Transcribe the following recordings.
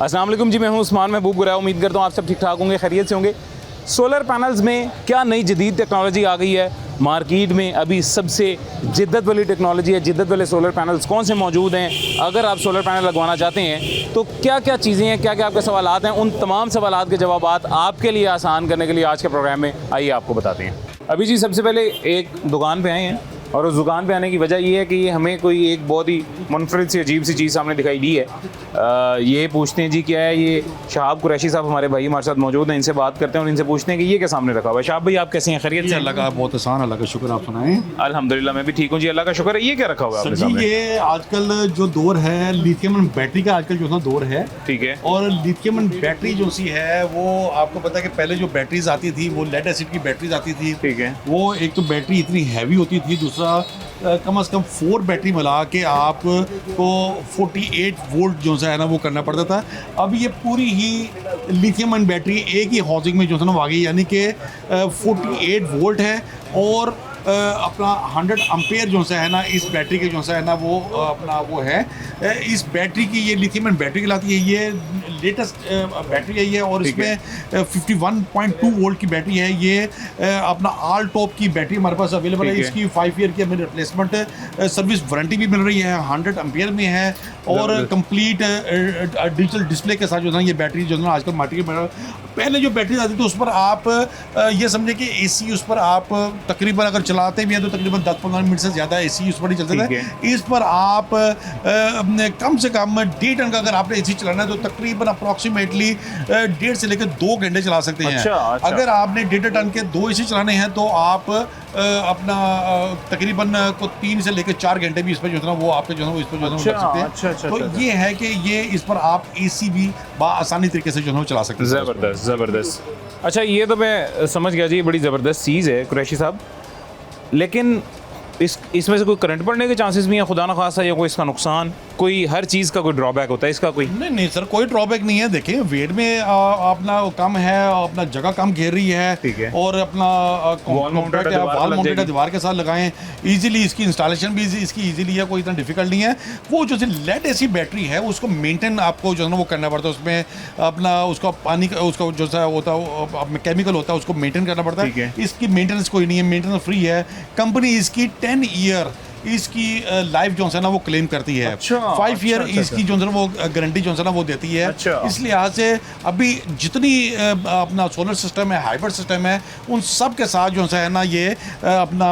अस्सलाम वालेकुम जी, मैं हूं उस्मान महबूब गुराया। उम्मीद करता हूं आप सब ठीक ठाक होंगे, खैरियत से होंगे। सोलर पैनल्स में क्या नई जदीद टेक्नोलॉजी आ गई है मार्केट में? अभी सबसे जिद्दत वाली टेक्नोलॉजी है, जिद्दत वाले सोलर पैनल्स कौन से मौजूद हैं? अगर आप सोलर पैनल लगवाना चाहते हैं तो क्या क्या चीज़ें हैं, क्या क्या आपके सवालात हैं? उन तमाम सवालात के जवाब आपके लिए आसान करने के लिए आज के प्रोग्राम में आइए आपको बताते हैं। अभी जी सबसे पहले एक दुकान पे आए हैं और उस दुकान पे आने की वजह ये है कि ये हमें कोई एक बहुत ही मुनफरिद सी अजीब सी चीज़ सामने दिखाई दी है। ये पूछते हैं जी क्या है ये। शहाब कुरैशी साहब हमारे भाई हमारे साथ मौजूद हैं, इनसे बात करते हैं और इनसे पूछते हैं कि ये क्या सामने रखा हुआ है। शहाब भाई आप कैसे हैं, खैरियत से? अल्लाह का बहुत आसान, अल्लाह का शुक्र, आप सुनाएं। अल्हम्दुलिल्लाह मैं भी ठीक हूँ जी, अल्लाह का शुक्र है। ये क्या रखा हुआ है सर आपके जी, सामने? ये आजकल जो दौर है लिथियम बैटरी का, आजकल जो है ना दौर है। ठीक है। और लिथियम बैटरी जो सी है वो आपको पता है कि पहले जो बैटरीज आती थी वो लेड एसिड की बैटरीज आती थी। ठीक है। वो एक तो बैटरी इतनी हैवी होती थी, दूसरा कम से कम 4 बैटरी मिला के आपको 48 वोल्ट जो है ना वो करना पड़ता था। अब ये पूरी ही लिथियम आयन बैटरी एक ही हाउसिंग में जो है ना वो आ गई, यानी कि 48 वोल्ट है और अपना 100 एम्पेयर जो है ना इस बैटरी के जो है ना वो अपना वो है। इस बैटरी की ये लिथियम आयन बैटरी कहलाती है, ये लेटेस्ट बैटरी है ये। और इसमें 51.2 वोल्ट की बैटरी है ये। अपना ऑल टॉप की बैटरी हमारे पास अवेलेबल है। इसकी 5 ईयर की हमें रिप्लेसमेंट सर्विस वारंटी भी मिल रही है, 100 एम्पेयर में है और कंप्लीट डिजिटल डिस्प्ले के साथ जो है ना ये बैटरी जो है ना आजकल मार्केट में। पहले जो बैटरी आती थी उस पर आप ये समझे कि एसी उस पर आप तकरीबन अगर चलाते भी हैं तो तकरीबन 10-15 मिनट से ज़्यादा एसी उस पर नहीं चलते थे। इस पर आप कम से कम 1.5 टन का अगर आपने एसी चलाना है तो तकरीबन अप्रॉक्सीमेटली 1.5 से लेकर 2 घंटे चला सकते हैं। अच्छा। अगर आपने 1.5 टन के 2 एसी चलाने हैं तो आप अपना तकरीबन को 3 से लेकर 4 घंटे भी इस पर जो है ना वो आपके जो है ना वो इस पर जो है ना वो कर सकते हैं। अच्छा, तो ये है कि ये इस पर आप एसी भी आसानी तरीके से जो है ना वो चला सकते हैं। ज़बरदस्त ज़बरदस्त। अच्छा ये तो मैं समझ गया जी, ये बड़ी ज़बरदस्त चीज़ है कुरैशी साहब, लेकिन इसमें से कोई करंट पड़ने के चांसेस भी हैं खुदा न खासा, या कोई इसका नुकसान? कोई हर चीज़ का कोई ड्रॉबैक होता है इसका कोई? नहीं सर, कोई ड्रॉबैक नहीं है। देखिए वेट में अपना कम है, अपना जगह कम घेर रही है। ठीक है। और अपना वॉल माउंटेड दीवार के साथ लगाएं इजीली। इसकी इंस्टॉलेशन भी इसकी इजीली है, कोई इतना डिफिकल्ट नहीं है। वो जो लेड ऐसी बैटरी है उसको मेंटेन आपको जो है ना वो करना पड़ता है। उसमें अपना उसका पानी का उसका जो सा होता है केमिकल होता है उसको मेंटेन करना पड़ता है। इसकी मेंटेनेंस कोई नहीं है, मेंटेनेंस फ्री है। कंपनी इसकी 10 ईयर इसकी लाइफ जो है ना वो क्लेम करती है। 5 ईयर इसकी जो है ना वो गारंटी जो है ना वो देती है। इस लिहाज से अभी जितनी अपना सोलर सिस्टम है, हाइब्रिड सिस्टम है, उन सब के साथ जो है ना ये अपना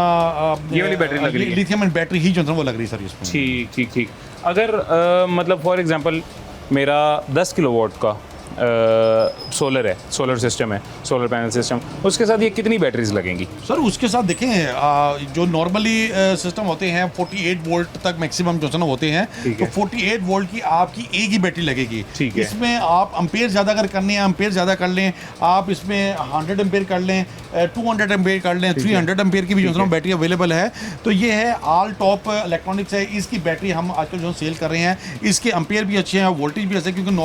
ये वाली बैटरी लग रही है, लिथियम आयन बैटरी ही जो है ना वो लग रही है सर इसमें। ठीक ठीक ठीक। अगर मतलब फॉर एग्जांपल मेरा 10 किलोवाट का सोलर है, सोलर सिस्टम है, सोलर पैनल सिस्टम, उसके साथ ये कितनी बैटरीज लगेंगी? सर उसके साथ देखें जो नॉर्मली सिस्टम होते हैं 48 वोल्ट तक मैक्सिमम जो है ना होते हैं। तो 48 वोल्ट की आपकी एक ही बैटरी लगेगी। ठीक है। इसमें आप एम्पेयर ज़्यादा अगर करने हैं एम्पेयर ज़्यादा कर लें, आप इसमें 100 एम्पेयर कर लें, 200 एम्पेयर कर लें, 300 एम्पेयर की भी जो है ना बैटरी अवेलेबल है। तो ये है ऑल टॉप इलेक्ट्रॉनिक्स है, इसकी बैटरी हम आजकल जो सेल कर रहे हैं। इसके एम्पेयर भी अच्छे हैं, वोल्टेज भी अच्छे हैं, क्योंकि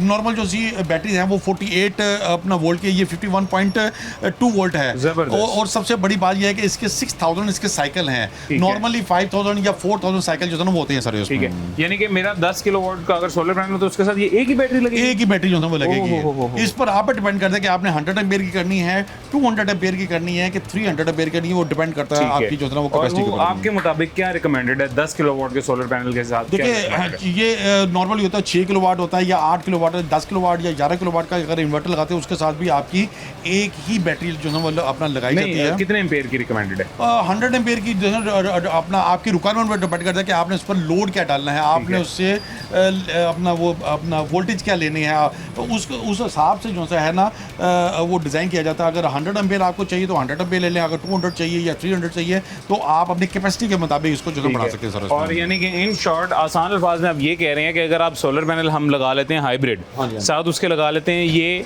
नॉर्मल जो सी बैटरी है वो 48 अपना वोल्ट के, ये 51.2 वोल्ट है। और सबसे बड़ी बात ये है कि इसके 6000 इसके साइकिल हैं। नॉर्मली 5000 या 4000 साइकिल जो है ना वो होते हैं सर। ठीक है, यानी कि मेरा 10 किलोवाट का अगर सोलर पैनल हो तो उसके साथ ये एक ही बैटरी लगेगी? एक ही बैटरी जो है वो लगेगी। इस पर आप डिपेंड करता है कि आपने 100 एम्पेयर की करनी है, 200 एम्पेयर की करनी है कि 300 एम्पेयर करनी है, वो डिपेंड करता है आपकी जो है ना वो कैपेसिटी के ऊपर। आपके मुताबिक क्या रिकमेंडेड है 10 किलोवाट के सोलर पैनल के साथ? देखिए ये नॉर्मली होता है 6 किलोवाट होता है या 8 किलोवाट, 10 किलोवाट या 11 किलोवाट का अगर इन्वर्टर लगाते हैं उसके साथ भी आपकी एक ही बैटरी जो है वो अपना लगाई जाती है। कितने एम्पेयर की रिकमेंडेड है? 100 एम्पेयर की जो है अपना आपकी रिक्वायरमेंट पर डिपेंड करता है कि आपने उस पर लोड क्या डालना है, आपने उससे अपना वोल्टेज क्या लेनी है, तो उस हिसाब से जो है ना वो डिज़ाइन किया जाता है। अगर 100 एम्पेयर आपको चाहिए तो 100 एम्पेयर ले लें, अगर 200 चाहिए या 300 चाहिए तो आप अपनी कैपेसिटी के मुताबिक इसको जो है बढ़ा सकते हैं सर। और यानी कि इन शॉर्ट आसान अल्फाज में आप ये कह रहे हैं कि अगर आप सोलर पैनल हम लगा लेते हैं हाइब्रिड, साथ उसके लगा लेते हैं ये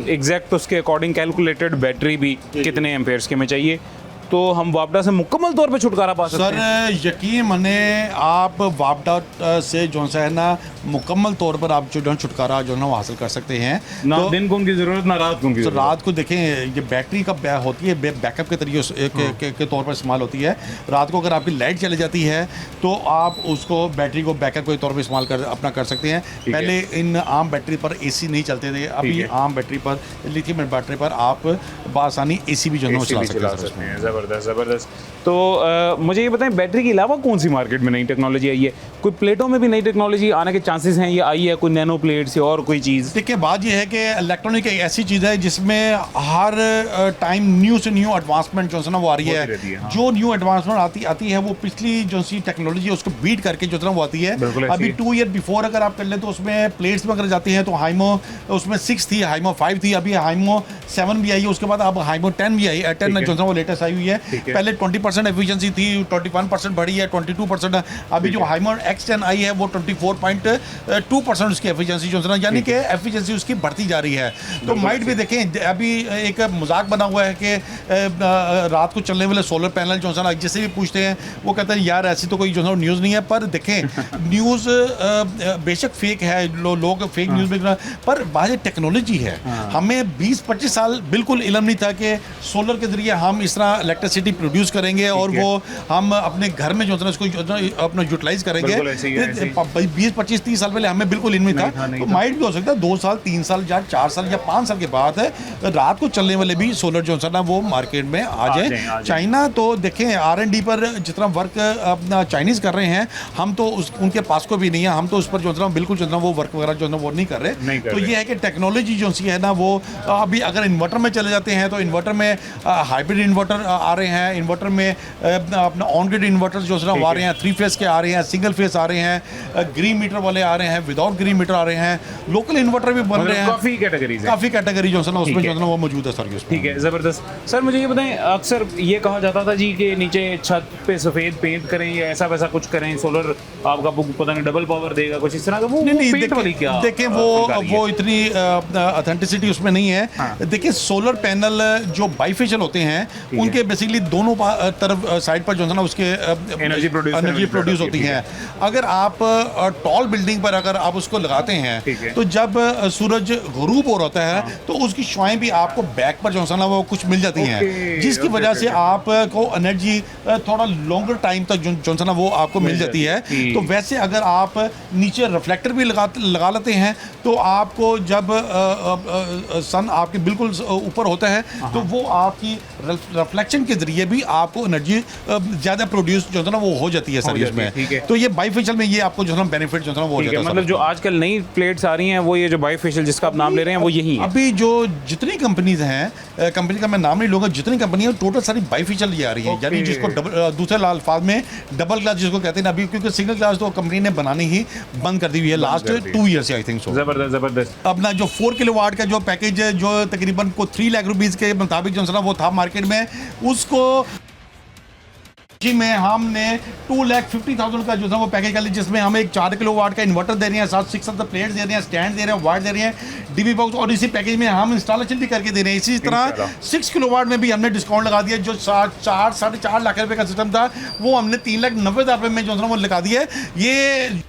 एग्जैक्ट उसके अकॉर्डिंग कैलकुलेटेड बैटरी भी कितने एम्पेयर्स के में चाहिए, तो हम वापडा से मुकम्मल तौर पे छुटकारा पा सकते हैं? सर यकीन माने आप वापडा से जो है ना मुकम्मल तौर पर आप जो है छुटकारा जो है ना वो हासिल कर सकते हैं। ना तो दिन को उनकी ज़रूरत ना रात को उनकी तो ज़रूरत। रात को देखें ये बैटरी का होती है बैकअप के तरीके के तौर पर इस्तेमाल होती है। रात को अगर आपकी लाइट चली जाती है तो आप उसको बैटरी को बैकअप के तौर पर इस्तेमाल कर सकते हैं। पहले इन आम बैटरी पर एसी नहीं चलते थे, अभी आम बैटरी पर लिथियम बैटरी पर आप बआसानी एसी भी जो है वो चला सकते हैं। ज़बरदस्त ज़बरदस्त। तो मुझे ये बताएं बैटरी के अलावा कौन सी मार्केट में नई टेक्नोलॉजी आई है? कोई प्लेटों में भी नई टेक्नोलॉजी आने के चांसेस हैं या आई है कोई नैनो प्लेट्स या और कोई चीज़? देखिए बात यह है कि इलेक्ट्रॉनिक एक ऐसी चीज़ है जिसमें हर टाइम न्यू से न्यू एडवांसमेंट जो है ना वो आ रही है। हाँ। जो न्यू एडवांसमेंट आती है वो पिछली जो सी टेक्नोलॉजी है उसको बीट करके जो है ना वो आती है। अभी 2 ईयर बिफोर अगर आप कर ले तो उसमें प्लेट्स में अगर जाती हैं तो हाइमो उसमें 6 थी, हाइमो 5 थी, अभी हाइमो 7 भी आई है, उसके बाद अब हाइमो 10 भी आई है। 10 जो है वो लेटेस्ट आई हुई है। पहले 20% एफिशिएंसी थी, 21% बढ़ी है, 22%। अभी जो हाइमो X10 आई है वो 24.2% उसकी एफिशिएंसी जो है ना, यानी कि एफिशिएंसी उसकी बढ़ती जा रही है। तो माइट भी देखें अभी एक मजाक बना हुआ है कि रात को चलने वाले सोलर पैनल जो है ना जिससे भी पूछते हैं वो कहते हैं यार ऐसी तो कोई जो है न्यूज़ नहीं है। पर देखें न्यूज़ बेशक फेक है, लोग फेक न्यूज़ भी, पर बाहर टेक्नोलॉजी है। हमें 20-25 साल बिल्कुल इल्म नहीं था कि सोलर के जरिए हम इस तरह इलेक्ट्रिसिटी प्रोड्यूस करेंगे और वो हम अपने घर में जो है ना इसको अपना यूटिलाइज करेंगे। 20-25-30 साल पहले हमें बिल्कुल इनमें था। तो माइट भी हो सकता है 2 साल 3 साल या 4 साल या 5 साल के बाद रात को चलने वाले भी सोलर जो है ना वो मार्केट में आ जाए। चाइना तो देखें R&D पर जितना वर्क अपना चाइनीज़ कर रहे हैं, हम तो उनके पास को भी नहीं है, हम तो उस पर जो है ना बिल्कुल जो है ना वो वर्क वगैरह जो है ना वो नहीं कर रहे। तो ये है कि टेक्नोलॉजी जो सी है ना वो अभी अगर इन्वर्टर में चले जाते हैं तो इन्वर्टर में हाइब्रिड इन्वर्टर आ रहे हैं, इन्वर्टर में अपना ऑन ग्रिड इन्वर्टर जो है ना वो आ रहे हैं, 3 फेस के आ रहे हैं, सिंगल फेस आ रहे हैं, ग्रीन मीटर वाले आ रहे हैं, विदाउट ग्रीन मीटर आ रहे हैं, लोकल इन्वर्टर भी बन रहे हैं। काफ़ी कैटेगरी जो है ना उसमें जो है ना वो मौजूद है सर। ठीक है, ज़बरदस्त। सर मुझे ये बताएं, अक्सर ये कहा जाता था जी कि नीचे छत पे सफ़ेद पेंट करें या ऐसा वैसा कुछ करें, सोलर आपका पता नहीं डबल पावर देगा कुछ इस तरह का, वो पेंट वाली क्या? देखिए वो इतनी ऑथेंटिसिटी उसमें नहीं है। देखिए सोलर पैनल जो बाइफेशियल होते हैं उनके बेसिकली दोनों तरफ साइड पर जो है ना उसके एनर्जी प्रोड्यूस होती है। अगर आप टॉल बिल्डिंग पर अगर आप उसको लगाते हैं तो जब सूरज गुरूब हो रहा है तो उसकी शुआएं भी आपको बैक पर जो है ना वो कुछ मिल जाती हैं, जिसकी वजह से आपको एनर्जी थोड़ा लॉन्गर टाइम तक जो है ना वो आपको मिल जाती है। तो वैसे अगर आप नीचे रिफ्लेक्टर भी लगा लेते हैं तो आपको जब सन आपके बिल्कुल ऊपर होता है तो वो आपकी रिफ्लेक्शन के जरिए भी आपको एनर्जी ज़्यादा प्रोड्यूस जो है ना वो हो जाती है सर इसमें। तो ये बाइफेशियल में ये आपको जो है ना बेनिफिट जो है ना वो हो जाता है। मतलब जो आजकल नई प्लेट्स आ रही हैं वो ये जो बाइफेशियल जिसका आप नाम ले रहे हैं वो यही है। अभी जो जितनी कंपनीज हैं, कंपनी का मैं नाम नहीं लूँगा, जितनी कंपनी है टोटल सारी बाइफेशियल ये आ रही है, यानी जिसको दूसरे अल्फाज में डबल ग्लास जिसको कहते हैं अभी, क्योंकि सिंगल ग्लास तो कंपनी ने बनानी ही बंद कर दी हुई है लास्ट 2 ईयर से आई थिंक सो। ज़बरदस्त। अपना जो 4 किलोवाट का जो पैकेज है जो तकरीबन को 3 लाख रुपीज़ के मुताबिक जो है ना वो था मार्केट में, उसको जी में हमने 2,50,000 का जो था वो पैकेज कर लिया, जिसमें हम एक 4 किलोवाट का इन्वर्टर दे रहे हैं, साथ 6 प्लेट्स दे रहे हैं, स्टैंड दे रहे हैं, वाट दे रहे हैं, डीबी बॉक्स, और इसी पैकेज में हम इंस्टॉलेशन भी करके दे रहे हैं। इसी तरह 6 किलोवाट में भी हमने डिस्काउंट लगा दिया, जो 4-4.5 लाख रुपए का सिस्टम था वो हमने 3,90,000 रुपए में जो है ना वो लगा दिया। ये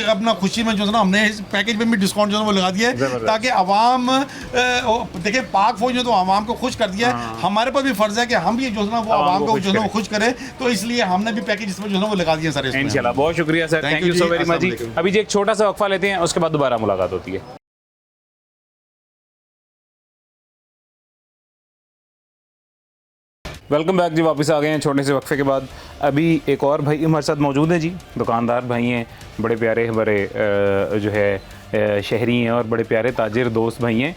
अपना खुशी में जो है ना हमने इस पैकेज में भी डिस्काउंट जो है वो लगा दिया है, ताकि आवाम देखिए पाक फौज ने तो आवाम को खुश कर दिया है, हमारे पर भी फर्ज है कि हम भी जो है ना वो आवाम को जो है ना वो खुश करें, तो इसलिए हमने भी पैकेज इसमें जो है ना वो लगा दिया सर। इंशाल्लाह, बहुत शुक्रिया sir, thank you so very much जी। अभी जी एक छोटा सा वक्फा लेते हैं, उसके बाद दोबारा मुलाकात होती है। वेलकम बैक जी, वापस आ गए हैं छोटे से वक्फे के बाद। अभी एक और भाई हमारे साथ मौजूद है जी, दुकानदार भाई हैं, बड़े प्यारे बड़े जो है शहरी हैं और बड़े प्यारे ताजिर दोस्त भाई हैं।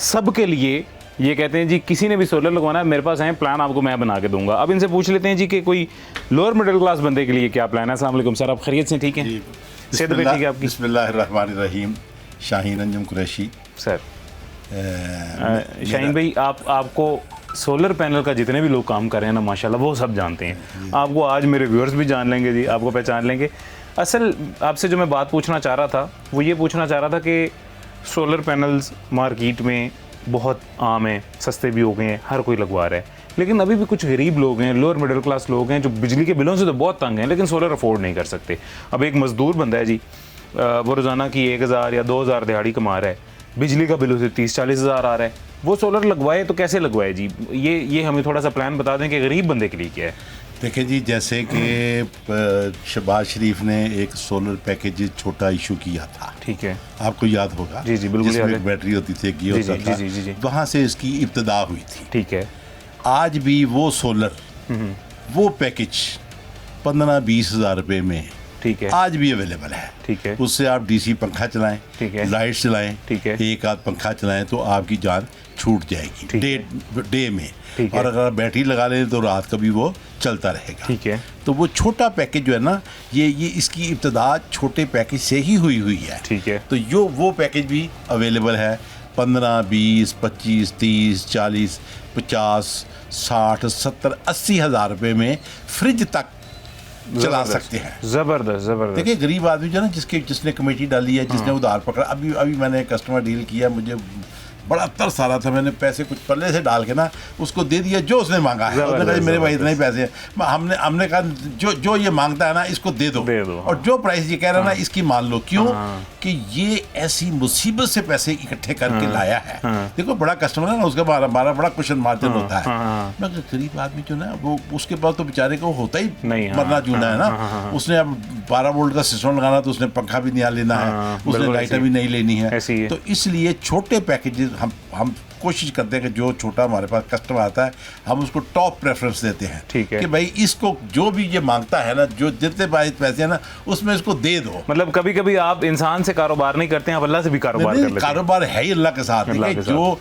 सब के लिए ये कहते हैं जी किसी ने भी सोलर लगवाना है मेरे पास है, प्लान आपको मैं बना के दूंगा। अब इनसे पूछ लेते हैं जी कि कोई लोअर मिडिल क्लास बंदे के लिए क्या प्लान है। अस्सलाम वालेकुम सर, आप खैरियत से ठीक हैं? सेहत भी ठीक है आपकी? बिस्मिल्लाहिर्रहमानिर्रहीम। शाहीन अंजुम कुरैशी सर। शाहीन भाई, आपको सोलर पैनल का जितने भी लोग काम कर रहे हैं ना माशाल्लाह वो सब जानते हैं आपको। आज मेरे व्यूअर्स भी जान लेंगे जी, आपको पहचान लेंगे। असल आपसे जो मैं बात पूछना चाह रहा था वो ये पूछना चाह रहा था कि सोलर पैनल्स मार्केट में बहुत आम हैं, सस्ते भी हो गए हैं, हर कोई लगवा रहा है, लेकिन अभी भी कुछ गरीब लोग हैं, लोअर मिडिल क्लास लोग हैं, जो बिजली के बिलों से तो बहुत तंग हैं लेकिन सोलर अफोर्ड नहीं कर सकते। अब एक मजदूर बंदा है जी, वो रोज़ाना की 1000 या 2000 दिहाड़ी कमा रहा है, बिजली का बिल उसे 30-40 हज़ार आ रहा है, वो सोलर लगवाए तो कैसे लगवाए जी? ये हमें थोड़ा सा प्लान बता दें कि गरीब बंदे के लिए क्या है। देखिए जी, जैसे कि शहबाज शरीफ ने एक सोलर पैकेज छोटा इशू किया था, ठीक है, आपको याद होगा। जी जी बिल्कुल याद जिसमें है। एक बैटरी होती थी, एक ये जी, होता जी, जी, जी। था, वहाँ से इसकी इब्तदा हुई थी। ठीक है, आज भी वो सोलर, वो पैकेज 15-20 हज़ार रुपये में ठीक है, आज भी अवेलेबल है। ठीक है, उससे आप डीसी पंखा चलाएं, ठीक है, लाइट चलाएं, ठीक है, एक आध पंखा चलाएं तो आपकी जान छूट जाएगी ठीक डे में। ठीक है। और अगर आप बैटरी लगा लें तो रात का भी वो चलता रहेगा। ठीक है, तो वो छोटा पैकेज जो है ना, ये इसकी इब्तदा छोटे पैकेज से ही हुई है। ठीक है, तो वो पैकेज भी अवेलेबल है 15, 20, 25, 30, 40, 50, 60, 70, 80 हज़ार रुपये में फ्रिज तक चला सकते हैं। जबरदस्त जबरदस्त। देखिए, गरीब आदमी जो है ना, जिसने कमेटी डाली है, जिसने उधार पकड़ा, अभी मैंने कस्टमर डील किया, मुझे बड़ा तरस आ रहा था, मैंने पैसे कुछ पल्ले से डाल के ना उसको दे दिया जो उसने मांगा है। उसने कहा मेरे भाई इतने ही पैसे हैं। हमने कहा जो ये मांगता है ना इसको दे दो, और जो प्राइस ये कह रहा है ना इसकी मान लो। क्यों? कि ये ऐसी मुसीबत से पैसे इकट्ठे करके लाया है। देखो, बड़ा कस्टमर है ना, उसका हमारा बड़ा क्वेश्चन मार्जिन होता है। मगर गरीब आदमी जो ना, वो उसके पास तो बेचारे को होता ही मरना जूना है ना। उसने अब 12 वोल्ट का सिस्टम लगाना, तो उसने पंखा भी नहीं लेना है, उसने लाइटें भी नहीं लेनी है। तो इसलिए छोटे पैकेजेस हम कोशिश करते हैं कि जो छोटा हमारे पास कस्टमर आता है, हम उसको टॉप प्रेफरेंस देते हैं। ठीक है, कि भाई इसको जो भी ये मांगता है ना, जो जितने पैसे हैं ना, उसमें इसको दे दो। मतलब कभी कभी आप इंसान से कारोबार नहीं करते हैं, आप अल्लाह से भी कारोबार कर लेते हैं। कारोबार है ही अल्लाह के साथ। जो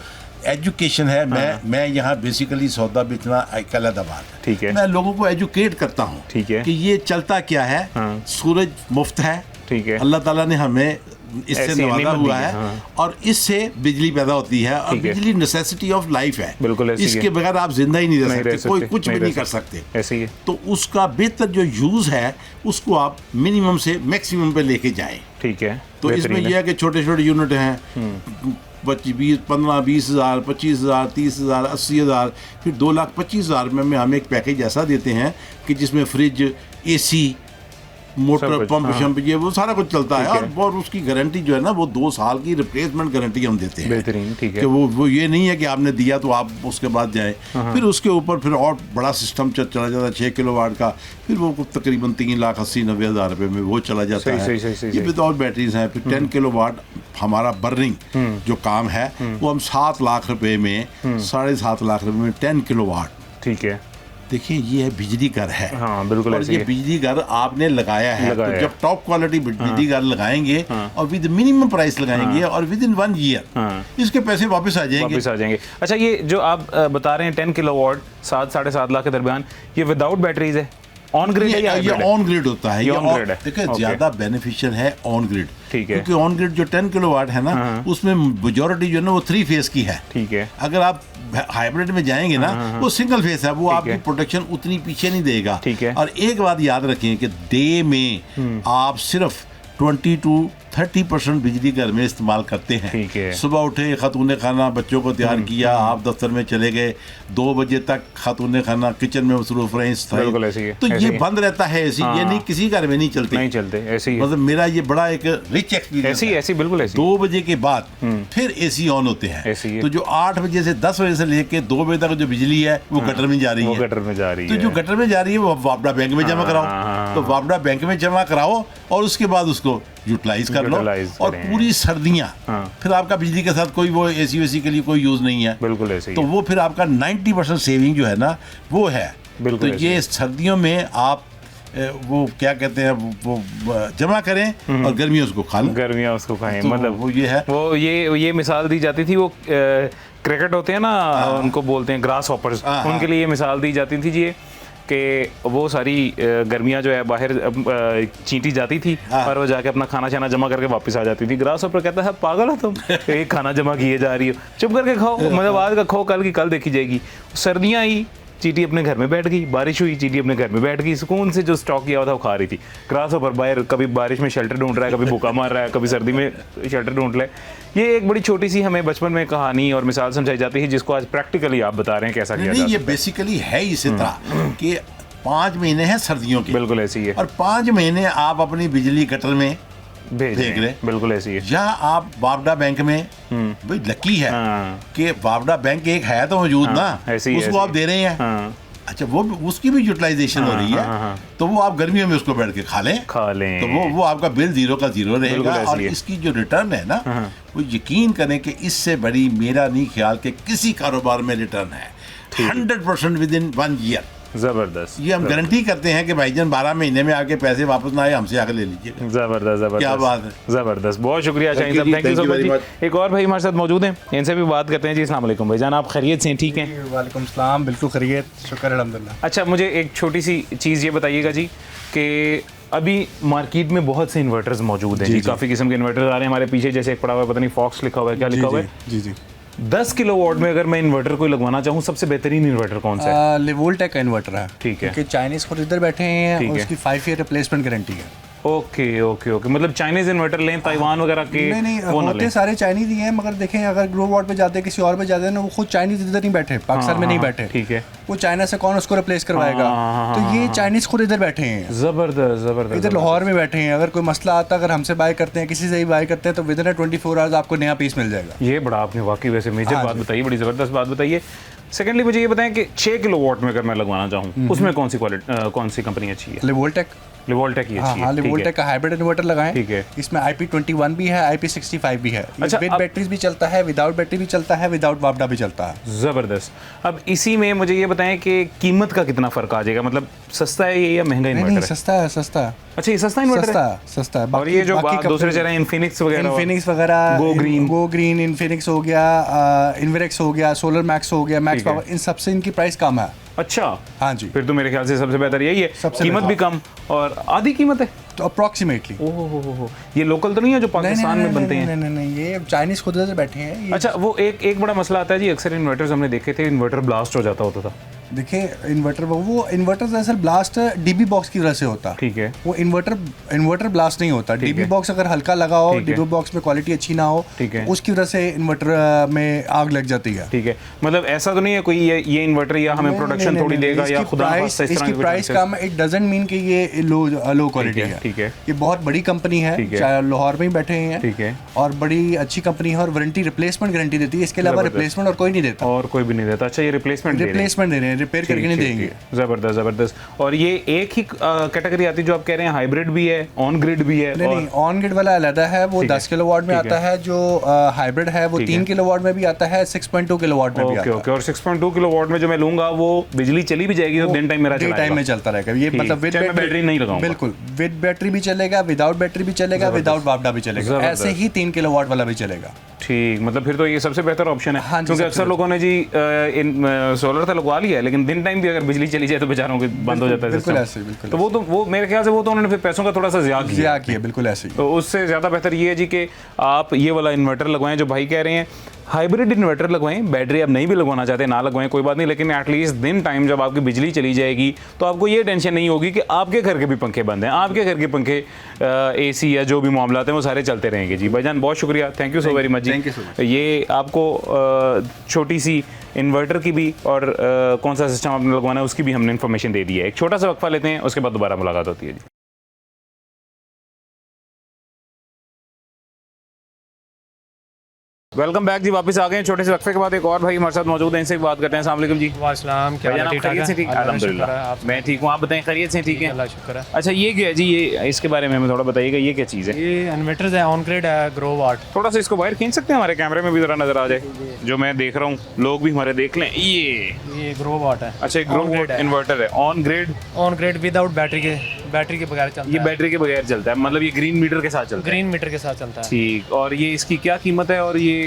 एजुकेशन है, मैं यहाँ बेसिकली सौदा बेचना कलदाबाद, ठीक है, मैं लोगों को एजुकेट करता हूँ। ठीक है, कि ये चलता क्या है। सूरज मुफ्त है, ठीक है, अल्लाह ताला ने हमें इससे नवाजा हुआ है, और इससे बिजली पैदा होती है, और बिजली नेसेसिटी ऑफ लाइफ है। बिल्कुल, इसके बगैर आप जिंदा ही नहीं रह सकते, कोई कुछ भी नहीं कर सकते। ऐसे ही है। तो उसका बेहतर जो यूज है उसको आप मिनिमम से मैक्सिमम पे लेके जाएं। ठीक है। तो इसमें यह है कि छोटे छोटे यूनिट हैं, 15, 20 हज़ार, 25 हज़ार, 30 हज़ार, 80 हज़ार, फिर 2,25,000 में हम एक पैकेज ऐसा देते हैं कि जिसमें फ्रिज, AC, मोटर, पंप, शंप, ये वो सारा कुछ चलता है। और उसकी गारंटी जो है ना, वो 2 साल की रिप्लेसमेंट गारंटी हम देते हैं। बेहतरीन, ठीक है। कि वो ये नहीं है कि आपने दिया तो आप उसके बाद जाए। फिर उसके ऊपर फिर और बड़ा सिस्टम चला जाता है 6 किलोवाट का, फिर वो तकरीबन 3,80,90 हज़ार रुपये में वो चला जाता है। ये विदाउट बैटरीज हैं। फिर 10 किलोवाट हमारा बर्निंग जो काम है, वो हम 7 लाख रुपए में, 7.5 लाख रुपए में 10 किलोवाट। ठीक है। देखिए, ये है बिजली घर है। हाँ, बिल्कुल। और ये बिजली घर आपने लगाया है, तो जब टॉप क्वालिटी बिजली घर लगाएंगे और विद मिनिमम प्राइस लगाएंगे, और विद इन 1 ईयर इसके पैसे वापस आ जाएंगे। अच्छा, ये जो आप बता रहे हैं 10 किलोवाट 7-7.5 लाख के दरमियान, ये विदाउट बैटरीज है, ऑन ग्रिड है या ये ऑन ग्रिड होता है? ये देखिए, ज्यादा बेनिफिशियल है ऑन ग्रिड। ठीक है। क्योंकि ऑन ग्रिड जो 10 किलोवाट है ना, उसमें मेजॉरिटी जो है ना वो 3 फेज की है। ठीक है। अगर आप हाइब्रिड में जाएंगे ना, वो सिंगल फेज है, वो आपकी प्रोटेक्शन उतनी पीछे नहीं देगा। ठीक है। और एक बात याद रखें कि डे में आप सिर्फ 20 to 30% बिजली घर में इस्तेमाल करते हैं। ठीक है। सुबह उठे, खातून खाना, बच्चों को तैयार किया, आप दफ्तर में चले गए, 2 बजे तक खातून खाना किचन में मसरूफ रहे, तो ये बंद रहता है एसी। ये नहीं, किसी घर में नहीं चलते ऐसे ही। मतलब मेरा ये बड़ा एक रिच एक्सपीरियंस है। ऐसी बिल्कुल ऐसी। 2 बजे के बाद फिर एसी ऑन होते हैं। तो जो 8 बजे से 10 बजे से लेके 2 बजे तक जो बिजली है वो गटर में जा रही है। तो जो गटर में जा रही है वो वापडा बैंक में जमा कराओ। तो वापडा बैंक में जमा कराओ और उसके बाद उसको यूटिलाइज कर लो। और पूरी सर्दियां फिर आपका बिजली के साथ कोई वो एसी वेसी के लिए कोई यूज नहीं है। बिल्कुल ऐसे ही। तो वो फिर आपका 90% सेविंग जो है ना वो है। तो ये सर्दियों में आप वो क्या कहते हैं, वो जमा करें और गर्मियों उसको खा लें। गर्मियाँ उसको खाएं। तो मतलब वो ये है। वो ये मिसाल दी जाती थी, वो क्रिकेट होते हैं ना, उनको बोलते हैं ग्रास हॉपर्स, उनके लिए मिसाल दी जाती थी जी, कि वो सारी गर्मियाँ जो है बाहर चींटी जाती थी और वो जाके अपना खाना छाना जमा करके वापस आ जाती थी। ग्रास हॉपर कहता है पागल हो तुम, एक खाना जमा किए जा रही हो, चुप करके खाओ, मतलब आज का खाओ, कल की कल देखी जाएगी। सर्दियाँ आई चींटी अपने घर में बैठ गई, बारिश हुई, चींटी अपने घर में बैठ गई, सुकून से जो स्टॉक किया हुआ था वो खा रही थी। क्रॉस ओवर बायर, कभी बारिश में शेल्टर ढूंढ रहा है, कभी भूखा मार रहा है, कभी सर्दी में शेल्टर ढूंढ रहा है। ये एक बड़ी छोटी सी हमें बचपन में कहानी और मिसाल समझाई जाती है, जिसको आज प्रैक्टिकली आप बता रहे हैं कैसा किया नहीं, जा ये सकता बेसिकली है इसी तरह कि 5 महीने हैं सर्दियों के, बिल्कुल ऐसी है, और 5 महीने आप अपनी बिजली कटर में भेज देख रहे रहे हैं, बिल्कुल ऐसी है। या आप बावड़ा बैंक में, भाई लकी है हाँ। कि बावड़ा बैंक एक है तो मौजूद ना, ऐसी है, उसको ऐसी आप दे रहे हैं। हाँ, अच्छा, वो उसकी भी यूटिलाइजेशन हो रही है, हाँ। तो वो आप गर्मियों में उसको बैठ के खा लें, लें। तो वो आपका बिल 0 का 0 रहेगा। बिल्कुल ऐसी और है। इसकी जो रिटर्न है ना, वो यकीन करें कि इससे बड़ी मेरा नहीं ख्याल कि किसी कारोबार में रिटर्न है 100% विद इन 1 ईयर। जबरदस्त, ये हम गारंटी करते हैं कि भाईजान 12 महीने में आके पैसे वापस ना आए, हमसे आके ले लीजिएगा। जबरदस्त, जबरदस्त, क्या बात है। जबरदस्त, बहुत शुक्रिया शाहीन Thank you साहब, जी, thank you thank so you very much. much। एक और भाई हमारे साथ मौजूद हैं, इनसे भी बात करते हैं जी। अस्सलाम वालेकुम भाईजान, आप खैरियत से हैं? ठीक हैं? वालेकुम सलाम, बिल्कुल खैरियत, शुक्र अल्हम्दुलिल्लाह। अच्छा, मुझे एक छोटी सी चीज़ ये बताइएगा जी कि अभी मार्केट में बहुत से इन्वर्टर्स मौजूद हैं जी, काफ़ी किस्म के इन्वर्टर्स आ रहे हैं हमारे पीछे, जैसे एक पड़ा हुआ है, पता नहीं फॉक्स लिखा हुआ है, क्या लिखा हुआ है? जी जी 10 किलोवाट में अगर मैं इन्वर्टर कोई लगवाना चाहूँ, सबसे बेहतरीन इन्वर्टर कौन सा है? लेवोल्टेक का इन्वर्टर है, ठीक है। क्योंकि चाइनीज खुद इधर बैठे हैं ठीक और है। उसकी 5 ईयर रिप्लेसमेंट गारंटी है। ओके ओके ओके, मतलब चाइनीज इन्वर्टर लें, ताइवान वगैरह के नहीं वो ना होते लें। सारे चाइनीज ही हैं, मगर देखें अगर ग्रो वाट पे जाते हैं, किसी और पे जाते हैं ना, वो खुद चाइनीज इधर नहीं बैठे, पाकिस्तान में नहीं बैठे, ठीक है। वो चाइना से कौन उसको रिप्लेस करवाएगा, तो ये चाइनीज खुद इधर बैठे हैं, जबरदस्त जबरदस्त, इधर लाहौर में बैठे हैं। अगर कोई मसला आता है, अगर हमसे बाय करते हैं, किसी से भी बाय करते हैं, तो विद इन 24 आवर्स आपको नया पीस मिल जाएगा। ये बड़ा आपने वाकई वैसे मेजर हाँ बात जी। बताइए, बड़ी ज़बरदस्त बात बताइए। सेकेंडली मुझे ये बताएं कि 6 किलोवाट में अगर मैं लगवाना चाहूँ, उसमें कौन सी क्वालिटी, कौन सी कंपनी अच्छी है? लेवोल्टेक, लिवोल्टेक ही अच्छी है, हाँ ठीक है। लेवोल्टेक का हाइब्रिड इन्वर्टर लगाएं। ठीक है। इसमें IP21 भी है, IP65 भी है। अच्छा, विद अब- बैटरीज भी चलता है, विदाउट बैटरी भी चलता है, विदाउट वापडा भी चलता है। ज़बरदस्त। अब इसी में मुझे ये बताएं कि कीमत का कितना फ़र्क आ जाएगा, मतलब सस्ता है ये या महंगा नहीं इन्वर्टर है? सस्ता है, सस्ता है, अच्छा, ये सस्ता इन्वर्टर सस्ता है? है, सस्ता है। और ये जो दूसरे चल रहे हैं, इन्फिनिक्स वगैरह, इन्फिनिक्स वगैरह, गो ग्रीन, इन्फिनिक्स हो गया, इन्वेरेक्स हो गया, सोलर मैक्स हो गया, मैक्स ठीक है। पावर, इन सबसे इनकी प्राइस कम है। अच्छा, हाँ जी, फिर तो मेरे ख्याल से सबसे बेहतर यही है, सबसे कीमत बेहतर। भी कम और आधी कीमत है। तो अप्रोक्सीमेटली ओहो, ये लोकल तो नहीं है जो पाकिस्तान में बनते हैं? नहीं, ये चाइनीज खुद इधर बैठे हैं ये। अच्छा, वो एक बड़ा मसला आता है जी, अक्सर इन्वर्टर्स हमने देखे थे, इन्वर्टर ब्लास्ट हो जाता होता था। देखिए इन्वर्टर, वो इन्वर्टर दरअसल ब्लास्ट डीबी बॉक्स की वजह से होता है। ठीक है। वो इन्वर्टर ब्लास्ट नहीं होता। डीबी है। बॉक्स अगर हल्का लगा हो, ठीक है। डीबी बॉक्स में क्वालिटी अच्छी ना हो, ठीक है। तो उसकी वजह से इन्वर्टर में आग लग जाती है। ठीक है, मतलब ऐसा तो नहीं है कोई ये इन्वर्टर या हमें प्रोडक्शन थोड़ी देगा या खुदा ना खास्ता इस तरह इसकी की price come, it doesn't mean कि ये लो क्वालिटी है। ठीक है। ये बहुत बड़ी कंपनी है, ठीक है। चाहे लाहौर में ही बैठे हैं, ठीक है। और बड़ी अच्छी कंपनी है, और वारंटी रिप्लेसमेंट गारंटी देती है। इसके अलावा जबरदस्त। रिप्लेसमेंट और कोई नहीं देता। और कोई भी नहीं देता। अच्छा, ये रिप्लेसमेंट दे रहे हैं? रिप्लेसमेंट दे रहे हैं, रिपेयर करके नहीं देंगे। जबरदस्त जबरदस्त। और ये एक ही कैटेगरी आती है जो आप कह रहे हैं, हाइब्रिड भी है, ऑन ग्रिड भी है? नहीं, ऑन ग्रिड वाला अलग है, वो ठीक है। 10 किलोवाट में ठीक आता है। जो हाइब्रिड है वो ठीक 3 है। किलोवाट में भी आता है, 6.2 किलोवाट में भी ओके आता है। ओके, और 6.2 किलोवाट में जो मैं लूंगा वो बिजली चली भी जाएगी, तो दिन टाइम मेरा डे टाइम में चलता रहेगा ये, ठीक। मतलब विद चाहे मैं बैटरी नहीं लगाऊंगा। बिल्कुल, विद बैटरी भी चलेगा, विदाउट बैटरी भी चलेगा, विदाउट वापडा भी चलेगा, जबरदस्त। ऐसे ही 3 किलोवाट वाला भी चलेगा। ठीक, मतलब फिर तो ये सबसे बेहतर ऑप्शन है। हाँ जी, क्योंकि सबसे अक्सर लोगों ने जी सोलर तो लगवा लिया है, लेकिन दिन टाइम भी अगर बिजली चली जाए तो बेचारों के बंद हो जाता है बिल्कुल system। ऐसे ही, बिल्कुल तो वो मेरे ख्याल से वो तो उन्होंने फिर पैसों का थोड़ा सा ज़्यादा किया। ज़्यादा किया, बिल्कुल ऐसे ही। तो उससे ज़्यादा बेहतर ये है जी कि आप ये वाला इन्वर्टर लगवाएं जो भाई कह रहे हैं, हाइब्रिड इन्वर्टर लगवाएं। बैटरी आप नहीं भी लगवाना चाहते ना लगवाएं, कोई बात नहीं, लेकिन एटलीस्ट दिन टाइम जब आपकी बिजली चली जाएगी तो आपको ये टेंशन नहीं होगी कि आपके घर के भी पंखे बंद हैं, आपके घर के पंखे AC या जो भी मामला हैं वो सारे चलते रहेंगे। जी भाईजान, बहुत शुक्रिया, thank you so very much जी। Thank you so much। ये आपको छोटी सी इन्वर्टर की भी और कौन सा सिस्टम आपने लगवाना है उसकी भी हमने इन्फॉर्मेशन दे दी है। एक छोटा सा वक्फा लेते हैं, उसके बाद दोबारा मुलाकात होती है जी। वेलकम बैक जी, वापस आ गए हैं छोटे से वक्फे के बाद। एक और भाई हमारे साथ मौजूद हैं, इनसे भी बात करते हैं। अस्सलाम वालेकुम जी। वालेकुम, क्या हाल है? ठीक ठाक खैरियत से? ठीक, है? अल्लाह का शुक्र है, अल्हम्दुलिल्लाह आप मैं ठीक हूँ, आप बताएं खैरियत से? ठीक है, अल्लाह का शुक्र है। अच्छा ये क्या है जी, ये इसके बारे में हमें थोड़ा बताइएगा, ये क्या चीज़ है? ये इन्वर्टर्स है, ऑन ग्रिड है, ग्रो वाट। थोड़ा सा इसको बाहर खींच सकते हैं, हमारे कैमरे में भी ज़रा नज़र आ जाए, जो मैं देख रहा हूँ, लोग भी हमारे देख लें। ये ग्रो वाट है। अच्छा, एक ग्रो On grid है। इन्वर्टर है, on grid, on grid without battery के बगैर चलता ये है। बैटरी के बगैर चलता है, मतलब ये ग्रीन मीटर के साथ चलता है? ग्रीन मीटर के साथ चलता है। ठीक, और ये इसकी क्या कीमत है और ये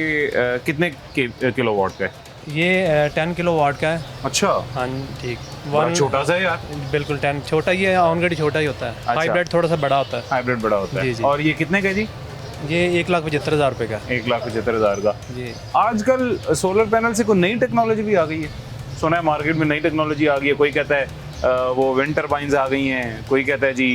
कितने किलोवाट का है? ये 10 किलो वाट का है। अच्छा, हाँ ठीक, बड़ा छोटा सा है यार। बिल्कुल 10 छोटा, ये ऑन ग्रिड छोटा ही होता है। हाइब्रिड थोड़ा सा बड़ा होता है। हाइब्रिड बड़ा होता है। जी, जी। और ये कितने का है जी? ये 1,75,000 रुपये का। 1,75,000 का। जी, आजकल सोलर पैनल से कोई नई टेक्नोलॉजी भी आ गई है? सुना है मार्केट में नई टेक्नोलॉजी आ गई है, कोई कहता है वो विंड टर्बाइंस आ गई हैं, कोई कहता है जी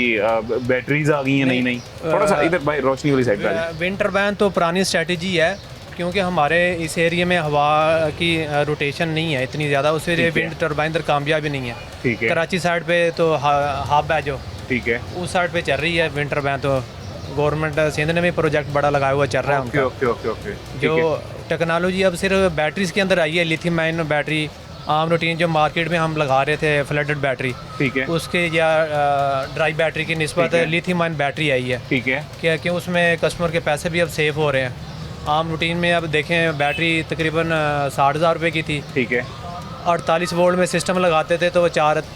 बैटरीज आ गई हैं नई नई। थोड़ा सा इधर भाई रोशनी वाली साइड पे विंड टर्बाइन तो पुरानी स्ट्रेटजी है, क्योंकि हमारे इस एरिया में हवा की रोटेशन नहीं है इतनी ज़्यादा, उस एरिया विंड टर्बाइन इधर कामयाब ही नहीं है। ठीक है, कराची साइड पे तो हब है जो, ठीक है, उस साइड पे चल रही है विंड टर्बाइन। तो गवर्नमेंट सिंध ने भी प्रोजेक्ट बड़ा लगाया हुआ चल रहा है ओके उनका। Okay okay okay. जो टेक्नोलॉजी अब सिर्फ बैटरीज के अंदर आई है, लिथियम आयन बैटरी आम रूटीन जो मार्केट में हम लगा रहे थे फ्लडेड बैटरी, ठीक है, उसके या ड्राई बैटरी की निस्बत लिथियम आयन बैटरी आई है। ठीक है, क्या कि उसमें कस्टमर के पैसे भी अब सेव हो रहे हैं। आम रूटीन में अब देखें बैटरी तकरीबन 60,000 रुपये की थी, ठीक है, 48 वोल्ट में सिस्टम लगाते थे तो वो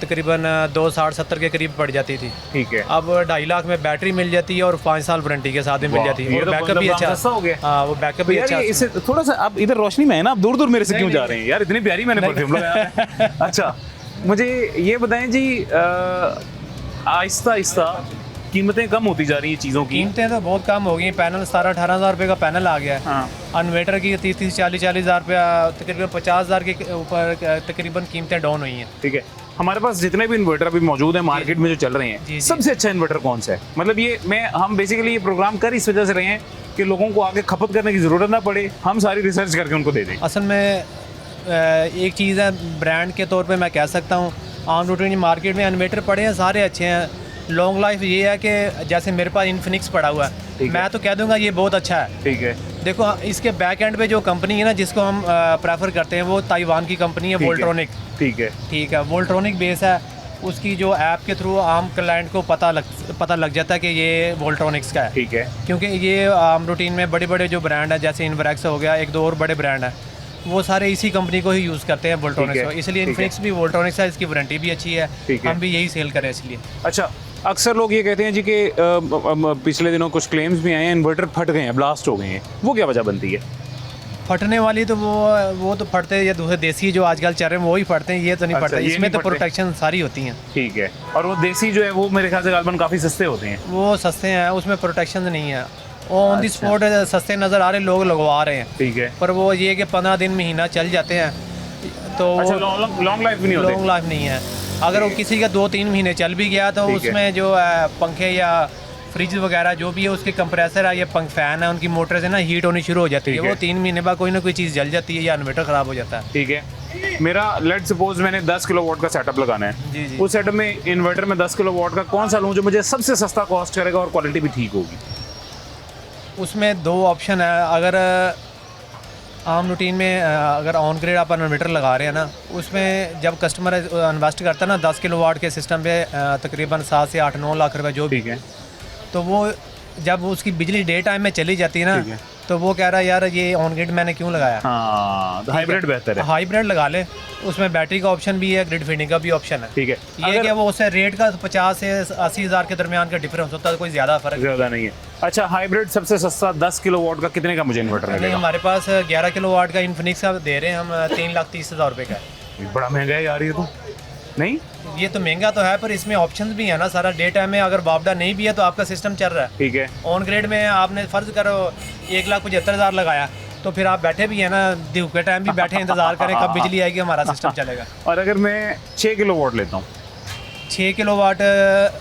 तकरीबन 260-70 के करीब पड़ जाती थी। ठीक है। अब 2.5 लाख में बैटरी मिल जाती है और 5 साल वारंटी के साथ भी मिल जाती है, और बैकअप भी अच्छा सस्ता हो गया। हाँ, वो बैकअप भी अच्छा। इससे थोड़ा सा आप इधर रोशनी में है ना, आप दूर दूर मेरे से क्यों जा रहे हैं यार, इतनी प्यारी मैंने परफ्यूम लगाया। अच्छा मुझे ये बताएं जी, आहिस्ता आहिस्ता कीमतें कम होती जा रही हैं चीज़ों की। कीमतें तो बहुत कम हो गई। पैनल 17-18 हज़ार रुपये का पैनल आ गया है। हाँ, इन्वेटर की 30-40 हज़ार रुपया, तकरीबन 50 हज़ार के ऊपर तकरीबन कीमतें डाउन हुई हैं। ठीक है। हमारे पास जितने भी इन्वर्टर अभी मौजूद हैं मार्केट में जो चल रहे हैं, सबसे अच्छा इन्वर्टर कौन सा है? मतलब ये हम बेसिकली ये प्रोग्राम कर इस वजह से रहे हैं कि लोगों को आगे खपत करने की ज़रूरत ना पड़े, हम सारी रिसर्च करके उनको दे दें। असल में एक चीज़ है, ब्रांड के तौर पे मैं कह सकता हूँ आम रूटीन मार्केट में इन्वर्टर पड़े हैं, सारे अच्छे हैं। लॉन्ग लाइफ ये है कि जैसे मेरे पास इन्फिनिक्स पड़ा हुआ है, मैं तो कह दूंगा ये बहुत अच्छा है। ठीक है। देखो इसके बैक एंड पे जो कंपनी है ना जिसको हम प्रेफर करते हैं, वो ताइवान की कंपनी है वोल्ट्रॉनिक। ठीक है, ठीक है, वोल्ट्रॉनिक बेस है। उसकी जो ऐप के थ्रू आम क्लाइंट को पता लग जाता है कि ये वोल्ट्रॉनिक्स का है। ठीक है। क्योंकि ये आम रूटीन में बड़े बड़े जो ब्रांड है, जैसे इन्वरेक्स हो गया, एक दो और बड़े ब्रांड है, वो सारे इसी कंपनी को ही यूज़ करते हैं वोल्ट्रॉनिक्स को, इसलिए इन्फिनिक्स भी वोल्ट्रॉनिक्स है, इसकी वारंटी भी अच्छी है, हम भी यही सेल करें इसलिए। अच्छा, अक्सर लोग ये कहते हैं जी कि पिछले दिनों कुछ क्लेम्स भी आए हैं इन्वर्टर फट गए हैं, ब्लास्ट हो गए हैं, वो क्या वजह बनती है? फटने वाली तो वो तो फटते हैं, या दूसरे देसी जो आजकल चल रहे हैं वो ही फटते हैं, ये तो नहीं अच्छा, फटते, ये इसमें नहीं तो फटते। प्रोटेक्शन सारी होती हैं। ठीक है। और वो देसी जो है वो मेरे ख्याल से गालबन काफ़ी सस्ते होते हैं। वो सस्ते हैं, उसमें प्रोटेक्शन नहीं है, वो ऑन दी स्पॉट सस्ते नज़र आ रहे, लोग लगवा रहे हैं। ठीक है। पर वो ये कि 15 दिन महीना चल जाते हैं, तो अच्छा, लॉन्ग लाइफ भी नहीं होते। लॉन्ग लाइफ नहीं है। अगर वो किसी का 2-3 महीने चल भी गया तो उसमें जो पंखे या फ्रिज वगैरह जो भी है, उसके कंप्रेसर है या फैन है, उनकी मोटर से ना हीट होनी शुरू हो जाती है, वो 3 महीने बाद कोई ना कोई चीज़ जल जाती है या इन्वर्टर ख़राब हो जाता है। ठीक है। मेरा लेट सपोज मैंने 10 किलोवाट का सेटअप लगाना है, जी जी। उस सेटअप में इन्वर्टर में 10 किलोवाट का कौन सा लूँ जो मुझे सबसे सस्ता कॉस्ट करेगा और क्वालिटी भी ठीक होगी? उसमें 2 ऑप्शन है। अगर आम रूटीन में अगर ऑन ग्रिड आप इन्वर्टर लगा रहे हैं ना, उसमें जब कस्टमर इन्वेस्ट करता है ना 10 किलोवाट के सिस्टम पे तकरीबन 7 से 8-9 लाख रुपए जो भी, ठीक है। तो वो जब उसकी बिजली डे टाइम में चली जाती है ना, तो वो कह रहा है यार ये ऑन ग्रिड मैंने क्यों लगाया। हाँ, तो हाइब्रिड बेहतर है। हाइब्रिड लगा ले, उसमें बैटरी का ऑप्शन भी है, ग्रिड फीडिंग का भी ऑप्शन है। ठीक है। ये कि वो उससे रेट का 50 से 80 हज़ार के दरमियान का डिफरेंस होता है, कोई ज़्यादा फर्क ज़्यादा नहीं है। अच्छा, हाइब्रिड सबसे सस्ता 10 किलोवाट का कितने का मुझे इन्वर्टर नहीं। लगेगा? हमारे पास 11 किलोवाट का इन्फिनिक्स का दे रहे हैं हम 3,30,000 रुपये का है। बड़ा महंगा है यार ये तो। नहीं, ये तो महंगा तो है, पर इसमें ऑप्शंस भी है ना सारा। डे टाइम में अगर बावडा नहीं भी है तो आपका सिस्टम चल रहा है। ठीक है। ऑन ग्रेड में आपने फ़र्ज करो 1,75,000 लगाया, तो फिर आप बैठे भी हैं ना, धूप के टाइम भी बैठे इंतज़ार करें कब बिजली आएगी, हमारा सिस्टम चलेगा। और अगर मैं 6 किलोवाट लेता हूँ 6 किलोवाट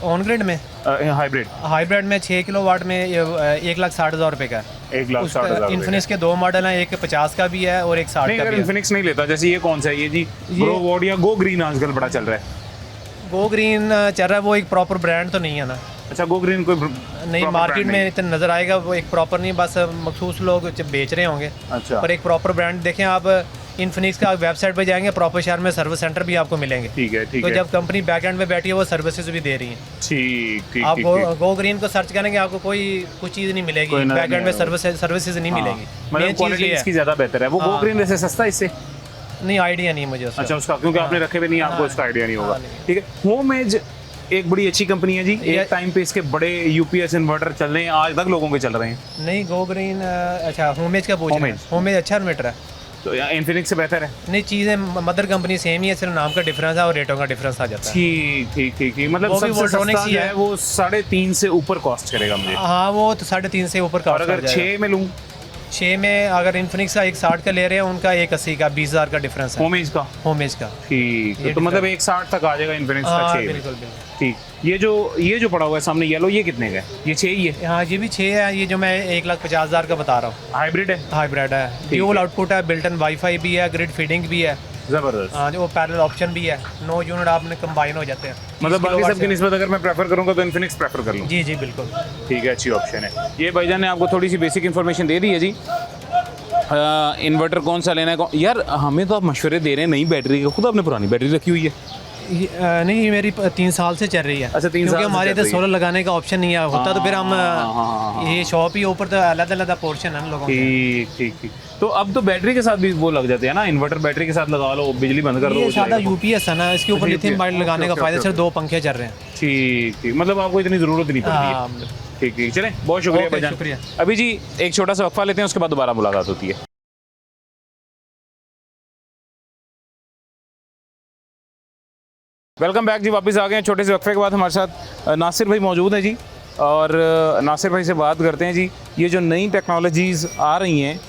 ऑन ग्रिड में, हाइब्रिड में 6 किलोवाट में 1,60,000 रुपये का है। 1,60,000 इन्फिनिक्स के 2 मॉडल हैं, एक 50 का भी है और एक 60 का अगर भी है। इन्फिनिक्स नहीं लेता, जैसे ये कौन सा है ये जी, ग्रो वॉड या गो ग्रीन आजकल बड़ा चल रहा है। गो ग्रीन चल रहा है, वो एक प्रॉपर ब्रांड तो नहीं है ना। अच्छा, गो ग्रीन कोई नहीं, मार्केट में इतना नज़र आएगा, वो एक प्रॉपर नहीं, बस मखसूस लोग बेच रहे होंगे। अच्छा। पर एक प्रॉपर ब्रांड देखें आप, इन्फिनिक्स का वेबसाइट पे जाएंगे, प्रॉपर शहर में सर्विस सेंटर भी आपको मिलेंगे। ठीक है, ठीक तो है। जब कंपनी बैक एंड में बैठी है वो सर्विसेज भी दे रही है। ठीक ठीक आप ठीक। गो ग्रीन को सर्च करेंगे, आपको कुछ चीज़ नहीं मिलेगी, कोई नज़र बैक एंड में नहीं सर्विसेज नहीं मिलेगी। मतलब मेन चीज़ क्वालिटी ये इसकी है। ज़्यादा बेहतर है। वो गो हाँ। ग्रीन वैसे सस्ता है इससे? नहीं, आइडिया नहीं मुझे उसका। अच्छा, उसका क्योंकि आपने रखे हुए नहीं, आपको इसका आइडिया नहीं होगा। ठीक है। होमेज एक बड़ी अच्छी कंपनी है जी, एक टाइम पे इसके बड़े यूपीएस इन्वर्टर चल रहे हैं, आज तक लोगों के चल रहे हैं। नहीं, गो ग्रीन अच्छा होमेज का पूछ रहे हैं। होमेज अच्छा इन्वर्टर है, तो इन्फिनिक्स से बेहतर है? नहीं, चीज़ें मदर कंपनी सेम ही है, सिर्फ नाम का डिफरेंस है और रेटों का डिफरेंस आ जाता है। ठीक ठीक ठीक ठीक। मतलब वो भी सबसे Voltronics सस्ता ही जो है। है वो 3.5 से ऊपर कॉस्ट करेगा मुझे। हाँ, वो तो 3.5 से ऊपर का और अगर 6 में लूँ 6 में अगर इन्फिनिक्स का 160 का ले रहे हैं, उनका 180 का 20,000 का डिफरेंस है होम एज का। होम एज का। ठीक, ये तो मतलब 160 तक आ जाएगा इन्फिनिक्स का हाँ 6 में। बिल्कुल बिल्कुल। ठीक, ये जो पड़ा हुआ है सामने येलो, ये कितने का है? ये 6 ही है? हाँ ये भी 6 है। ये जो मैं 1,50,000 का बता रहा हूँ, हाइब्रिड है? हाइब्रिड है, ड्यूल आउटपुट है, बिल्ट इन वाईफाई भी है, ग्रिड फीडिंग भी है, ज़बरदस्त। हाँ जो पैरेलल ऑप्शन भी है, 9 यूनिट आपने कंबाइन हो जाते हैं। मतलब 30 बाकी किलोवाट सब की से। निस्बत अगर मैं प्रेफर करूँगा तो इन्फिनिक्स प्रेफर कर लूँ? जी जी बिल्कुल। ठीक है, अच्छी ऑप्शन है ये। भाईजान ने आपको थोड़ी सी बेसिक इन्फॉर्मेशन दे दी है जी। इन्वर्टर कौन सा लेना है यार, हमें तो आप मशवरे दे रहे हैं नई बैटरी का, खुद आपने पुरानी बैटरी रखी हुई है। नहीं ये मेरी 3 साल से चल रही है। अच्छा, 3 साल क्योंकि से हमारे चल इधर रही है। सोलर लगाने का ऑप्शन नहीं है, होता तो फिर हम ये शॉप ही ऊपर तो अलग अलग पोर्शन है ना लोगों के। ठीक ठीक ठीक। तो अब तो बैटरी के साथ भी वो लग जाते हैं ना, इन्वर्टर बैटरी के साथ लगा लो, बिजली बंद कर दो, ये हो सादा जाएगा। यूपीएस है ना, इसके ऊपर अच्छा, लिथियम UPS, बाइट लगाने का ओके, फायदा, ओके, सिर्फ 2 पंखे चल रहे हैं। ठीक ठीक, मतलब आपको इतनी ज़रूरत नहीं पड़ती है। हाँ ठीक ठीक, चलें, बहुत शुक्रिया ओके, भाईजान। शुक्रिया। अभी जी एक छोटा सा वक्फा लेते हैं, उसके बाद दोबारा मुलाकात होती है। वेलकम बैक जी, वापस आ गए हैं। छोटे से वक्फे के बाद हमारे साथ नासिर भाई मौजूद हैं जी, और नासिर भाई से बात करते हैं जी, ये जो नई टेक्नोलॉजीज़ आ रही हैं,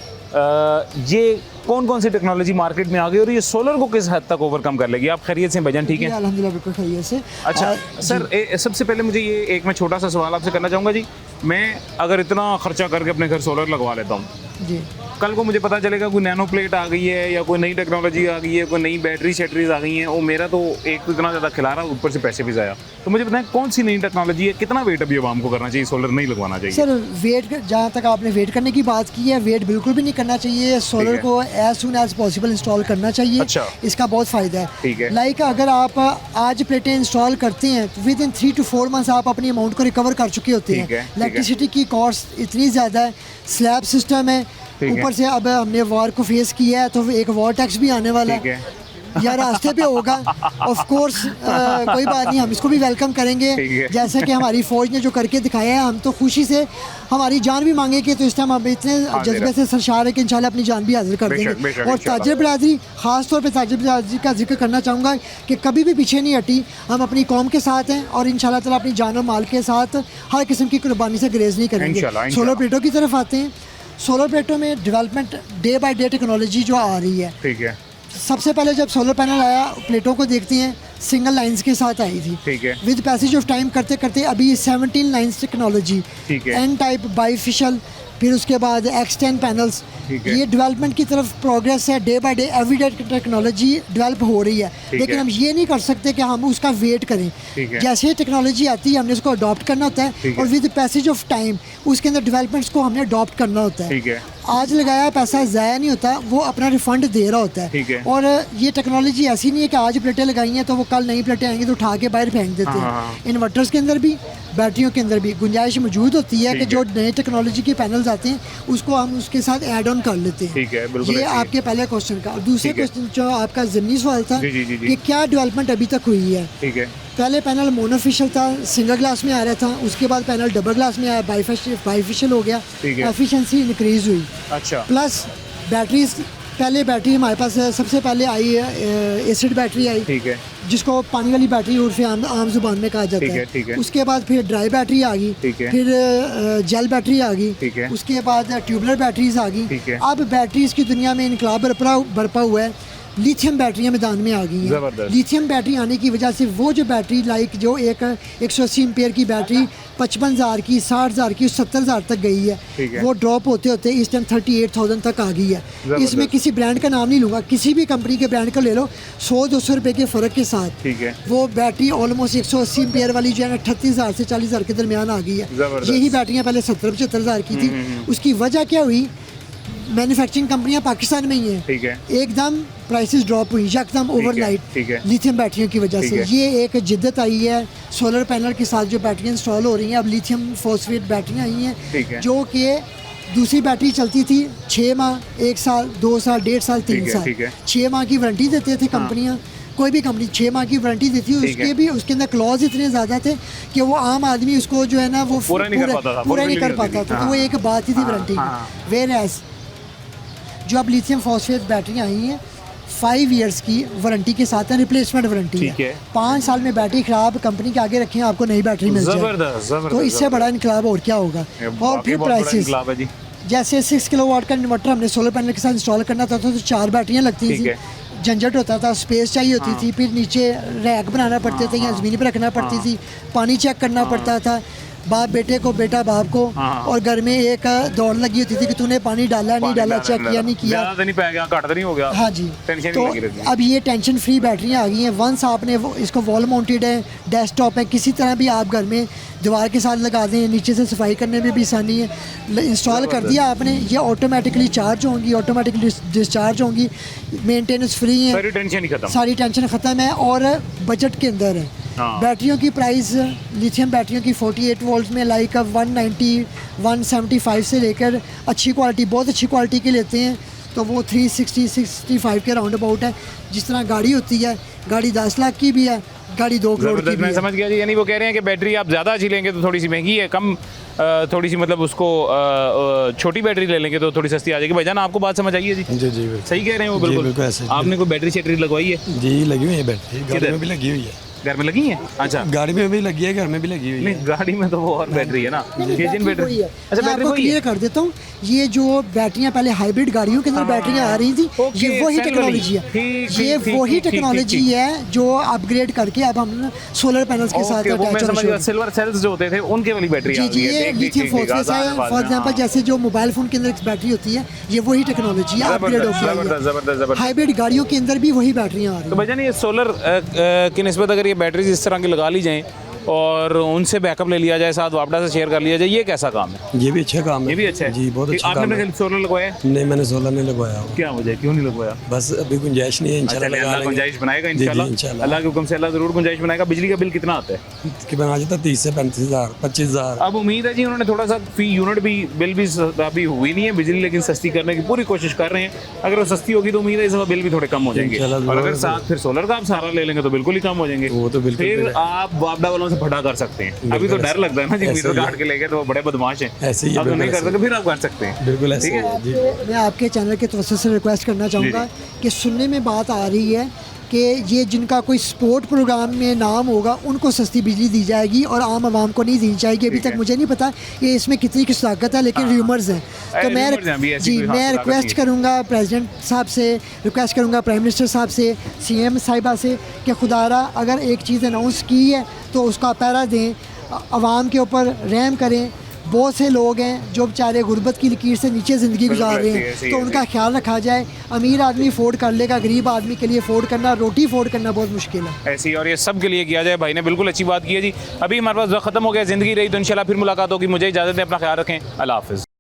ये कौन कौन सी टेक्नोलॉजी मार्केट में आ गई और ये सोलर को किस हद तक ओवरकम कर लेगी? आप खैरियत से भजन? ठीक है, अल्हम्दुलिल्लाह बिल्कुल खैरियत से। अच्छा सर, सबसे पहले मुझे ये एक मैं छोटा सा सवाल आपसे करना चाहूँगा जी। मैं अगर इतना खर्चा करके अपने घर सोलर लगवा लेता हूँ, जी कल को मुझे पता चलेगा कोई नैनो प्लेट आ गई है या कोई नई टेक्नोलॉजी आ गई है, कोई नई बैटरी शैटरीज आ गई हैं, वो मेरा तो एक तो इतना ज़्यादा खिला रहा है, ऊपर से पैसे भी ज़ाया। तो मुझे बताएं कौन सी नई टेक्नोलॉजी है, कितना वेट अभी आवाम को करना चाहिए, सोलर नहीं लगवाना चाहिए? सर, वेट जहाँ तक आपने वेट करने की बात की है, वेट बिल्कुल भी नहीं करना चाहिए। सोलर है। को as soon as possible install करना चाहिए। अच्छा। इसका बहुत फ़ायदा ठीक है। है। लाइक अगर आप आज प्लेटें इंस्टॉल करते हैं तो विद इन 3 to 4 मंथ्स आप अपनी अमाउंट को रिकवर कर चुके होते ठीक है, हैं। ठीक है। इलेक्ट्रिसिटी की कॉस्ट इतनी ज़्यादा है, स्लैब सिस्टम है, ठीक है। ऊपर से अब हमने वॉर को फेस किया है तो एक वॉर टैक्स भी आने वाला ठीक है। या रास्ते पे होगा। ऑफ कोर्स कोई बात नहीं, हम इसको भी वेलकम करेंगे। ठीक है। जैसे कि हमारी फौज ने जो करके दिखाया है, हम तो खुशी से हमारी जान भी मांगेगी तो इस टाइम हम इतने जज्बे से सरशार है कि इंशाल्लाह अपनी जान भी हाजिर कर बेशक, देंगे। बेशक, और इंशाल्लाह। ताजिर बिरादरी, ख़ास तौर पे ताजिर बिरादरी का जिक्र करना चाहूँगा कि कभी भी पीछे नहीं हटी। हम अपनी कौम के साथ हैं और इंशाल्लाह ताला अपनी जान और माल के साथ हर किस्म की कुर्बानी से ग्रेज नहीं करेंगे। इंशाल्लाह, सोलर इंशाल्लाह। प्लेटों की तरफ आते हैं। सोलर प्लेटों में development day by day technology जो आ रही है। ठीक है। सबसे पहले जब सोलर पैनल आया, प्लेटों को देखते हैं सिंगल लाइंस के साथ आई थी। ठीक है। विद पैसेज ऑफ टाइम करते करते अभी 17 लाइंस टेक्नोलॉजी, ठीक है। एन टाइप, बाईफिशियल, फिर उसके बाद X10 पैनल्स, ठीक है। ये डेवलपमेंट की तरफ प्रोग्रेस है। Day by day everyday technology develop हो रही है। ठीक लेकिन है। हम ये नहीं कर सकते कि हम उसका वेट करें। ठीक है। जैसे ही टेक्नोलॉजी आती है हमने उसको अडॉप्ट करना होता ठीक है है। और विद पैसेज ऑफ टाइम उसके अंदर डेवलपमेंट्स को हमने अडॉप्ट करना होता है। ठीक है। आज लगाया पैसा ज़ाया नहीं होता, वो अपना रिफंड दे रहा होता ठीक है। है। और ये टेक्नोलॉजी ऐसी नहीं है कि आज प्लेटें लगाई हैं तो वो कल नई प्लेटें आएंगी तो उठा के बाहर फेंक देते हाँ। हैं। इन्वर्टर्स के अंदर भी, बैटरियों के अंदर भी गुंजाइश मौजूद होती है कि ठीक जो है। नए टेक्नोलॉजी के पैनल्स आते हैं उसको हम उसके साथ ऐड ऑन कर लेते हैं। ठीक है, बिल्कुल ये ऐसे ही है। आपके पहले क्वेश्चन का। और दूसरे ठीक है। क्वेश्चन जो आपका ज़मीनी सवाल था जी, जी, जी, जी। कि क्या डेवलपमेंट अभी तक हुई है। ठीक है। पहले पैनल मोनोफिशियल था, सिंगल ग्लास में आ रहा था, उसके बाद पैनल डबल ग्लास में आया, बाईफिशियल हो गया, ठीक है। एफिशिएंसी इंक्रीज हुई। अच्छा। प्लस बैटरीज, पहले बैटरी हमारे पास सबसे पहले आई है एसिड बैटरी आई, ठीक है। जिसको पानी वाली बैटरी उर्फ आम जुबान में कहा जाता ठीक है, है। ठीक है। उसके बाद फिर ड्राई बैटरी आ गई, ठीक है। फिर जेल बैटरी आ गई, ठीक है। उसके बाद ट्यूबलर बैटरीज आ गई। ठीक है। अब बैटरीज की दुनिया में इनकलाब बरपा हुआ है। लिथियम बैटरियाँ मैदान में आ गई ज़बरदस्त। हैं। लिथियम बैटरी आने की वजह से वो जो बैटरी लाइक जो एक 180 एम्पेयर की बैटरी 55,000 की, 60,000 की, 70,000 तक गई ठीक है। है, वो ड्रॉप होते होते इस टाइम 38,000 तक आ गई है। ज़बरदस्त। इसमें किसी ब्रांड का नाम नहीं लूँगा, किसी भी कंपनी के ब्रांड का ले लो, 100-200 रुपये के फ़र्क के साथ ठीक है। वो बैटरी ऑलमोस्ट 180 एम्पेयर वाली जो है ना 38,000 से 40,000 के दरमियान आ गई है। ज़बरदस्त। यही बैटरियाँ पहले 70-75,000 की थी। उसकी वजह क्या हुई? मैन्युफैक्चरिंग कंपनियां पाकिस्तान में ही हैं। ठीक है। एकदम प्राइसेस ड्रॉप हुई यकदम ओवरनाइट, ठीक है। लिथियम बैटरियों की वजह ठीक से। है। ये एक जिद्दत आई है सोलर पैनल के साथ जो बैटरियां इंस्टॉल हो रही हैं। अब लिथियम फॉस्फेट बैटरियां आई ठीक है। हैं जो कि दूसरी बैटरी चलती थी 6 माह, 1 साल, 2 साल, 1.5 साल, 3 ठीक है, साल, ठीक है। 6 माह की वारंटी देते थे कंपनियां। कोई भी कंपनी 6 माह की वारंटी देती है, ठीक है। उसके भी उसके अंदर क्लॉज इतने ज़्यादा थे कि वो आम आदमी उसको जो है ना वो पूरा नहीं कर पाता था, पूरा नहीं कर fulfill नहीं पाता होती था। थी। तो वो एक बात ही थी वारंटी हाँ। की। वेयर जो अब लिथियम फॉस्फेट बैटरियाँ आई हैं 5 इयर्स की वारंटी के साथ है, रिप्लेसमेंट वारंटी ठीक है। 5 साल में बैटरी खराब कंपनी के आगे रखें, आपको नई बैटरी मिल जाए। ज़बरदस्त, ज़बरदस्त, तो इससे बड़ा इनकलाब और क्या होगा। ये और वाकई फिर बहुत बड़ा प्राइसेस, इनकलाब है जी। जैसे 6 किलोवाट का इन्वर्टर हमने सोलर पैनल के साथ इंस्टॉल करना था तो 4 बैटरियाँ लगती ठीक थी, है। झंझट होता था, स्पेस चाहिए होती थी, फिर नीचे रैक बनाना पड़ते थे या ज़मीन पर रखना पड़ती थी, पानी चेक करना पड़ता था, बाप बेटे को, बेटा बाप को, और घर में एक दौड़ लगी होती थी कि तूने पानी डाला नहीं डाला, चेक किया नहीं किया। ज़्यादा तो नहीं पै गया, घट तो नहीं हो गया। हाँ जी, टेंशन तो नहीं लगी रहती। अब ये टेंशन फ्री बैटरियाँ आ गई हैं। वंस आपने इसको वॉल माउंटेड है, डेस्कटॉप है, किसी तरह भी आप घर में दीवार के साथ लगा दें, नीचे से सफाई करने में भी आसानी है। इंस्टॉल कर दिया आपने, ये ऑटोमेटिकली चार्ज होंगी, ऑटोमेटिकली डिस्चार्ज होंगी, मेंटेनेंस फ्री है, सारी टेंशन ही खत्म। सारी टेंशन ख़त्म है और बजट के अंदर है। हाँ। बैटरियों की प्राइस लिथियम बैटरियों की 48 वोल्ट में लाइक 190 175 से लेकर अच्छी क्वालिटी, बहुत अच्छी क्वालिटी की लेते हैं तो वो 360 65 के राउंड अबाउट है। जिस तरह गाड़ी होती है, गाड़ी 10 लाख की भी है, गाड़ी 2 करोड़ की जबरदस्त, भी मैं है। समझ गया जी। यानी वो कह रहे हैं कि बैटरी आप ज़्यादा अच्छी लेंगे तो थोड़ी सी महंगी है, कम थोड़ी सी मतलब उसको छोटी बैटरी ले लेंगे तो थोड़ी सस्ती आ जाएगी। भाईजान आपको बात समझ आई है जी? जी जी बिल्कुल। सही कह रहे हैं वो जी, बिल्कुल। बिल्कुल ऐसे ही। आपने कोई बैटरी शैटरी लगवाई है? जी लगी हुई है बैटरी, किधर? गाड़ी में भी लगी हुई है। घर में लगी है? अच्छा, गाड़ी में भी लगी है, घर में भी लगी हुई है। नहीं गाड़ी में तो वो और बैटरी है ना, केजिन वही बैटरी। है। अच्छा मैं बैटरी आपको वही क्लियर है। कर देता हूँ, ये जो बैटरियां पहले हाइब्रिड गाड़ियों के अंदर बैटरियां आ रही थी, ओके, ये वही सेल वाली। टेक्नोलॉजी है। ठीक, ये ठीक, वही ठीक, ठीक, टेक्नोलॉजी ठीक, है जो अपग्रेड करके अब हम सोलर पैनल्स के साथ ओके, वो मैं अटैच समझ गया। सिल्वर सेल्स जो होते थे उनके वाली बैटरी जी आ जी, गई है। ये ठीक, ठीक, लिथियम ठीक, ठीक, फोर्सेस आसान है। बात फॉर एग्जांपल हाँ। जैसे जो मोबाइल फोन के अंदर एक बैटरी होती है, ये वही टेक्नोलॉजी है, अपग्रेड हो जबरदस्त गई जबरदस्त है। जबरदस्त। हाइब्रिड गाड़ियों के अंदर भी वही बैटरियां आ रही तो हैं। भाईजान ये सोलर की निस्बत अगर ये बैटरीज इस तरह की लगा ली जाएं और उनसे बैकअप ले लिया जाए, साथ वापडा से शेयर कर लिया जाए, ये कैसा काम है? ये भी अच्छा काम है। ये भी अच्छा है जी बहुत ठीक, अच्छा आपने काम अपने है। घर सोलर लगवाया है? नहीं मैंने सोलर नहीं लगवाया। क्या वजह, क्यों नहीं लगवाया? बस अभी गुंजाइश नहीं है, अच्छा, इंशाल्लाह लगा अल्लाह लेंगे। गुंजाइश बनाएगा जी, जी, इंशाल्लाह। इंशाल्लाह। अल्लाह के हुक्म से अल्लाह जरूर गुंजाइश बनाएगा। बिजली का बिल कितना आता है? तकरीबन आ जाता 30 से 35 हज़ार 25 हज़ार। अब उम्मीद है जी उन्होंने थोड़ा सा फी यूनिट भी बिल भी अभी हुई नहीं है बिजली, लेकिन सस्ती करने की पूरी कोशिश कर रहे हैं। अगर वो सस्ती होगी तो उम्मीद है इस दफा बिल भी थोड़े कम हो जाएंगे, इंशाल्लाह और अगर जरूर। साथ फिर सोलर का आप सहारा ले लेंगे तो बिल्कुल ही कम हो जाएंगे। वो तो बिल्कुल फिर भी- आप वापडा वालों से फटा कर सकते हैं। अभी तो बिल्कुल डर लगता है ना जी, ऐसे मीटर ही है। काट के लेके तो वो बड़े बदमाश हैं। ऐसे ही है, अब तो नहीं बिल्कुल कर ऐसे सकते, फिर आप कर सकते हैं। बिल्कुल ऐसे ठीक है। ही, जी। मैं आपके चैनल के तवज्जो से रिक्वेस्ट करना चाहूँगा कि सुनने में बात आ रही है कि ये जिनका कोई स्पोर्ट प्रोग्राम में नाम होगा उनको सस्ती बिजली दी जाएगी और आम आवाम को नहीं दी जाएगी। अभी तक मुझे नहीं पता कि इसमें कितनी की सदाकत है, लेकिन र्यूमर्स हैं। तो rumors हैं, अभी ऐसी जी कोई हाँ मैं सदाकत रिक्वेस्ट नहीं है। करूँगा प्रेसिडेंट साहब से, रिक्वेस्ट करूँगा प्राइम मिनिस्टर साहब से, सीएम साहिबा से कि खुदारा अगर एक चीज़ अनाउंस की है तो उसका पैरा दें, आवाम के ऊपर रहम करें। बहुत से लोग हैं जो बेचारे गुर्बत की लकीर से नीचे ज़िंदगी गुजार रहे ऐसे हैं, ही तो है, उनका ख्याल रखा जाए। अमीर आदमी अफोर्ड कर लेगा, गरीब आदमी के लिए अफोर्ड करना, रोटी अफोर्ड करना बहुत मुश्किल है। ऐसी और ये सब के लिए किया जाए। भाई ने बिल्कुल अच्छी बात की है जी। अभी हमारे पास वक्त खत्म हो गया, ज़िंदगी रही तो इंशाल्लाह फिर मुलाकात होगी। मुझे इजाज़त दें, अपना ख्याल रखें, अल्लाह हाफ़िज़।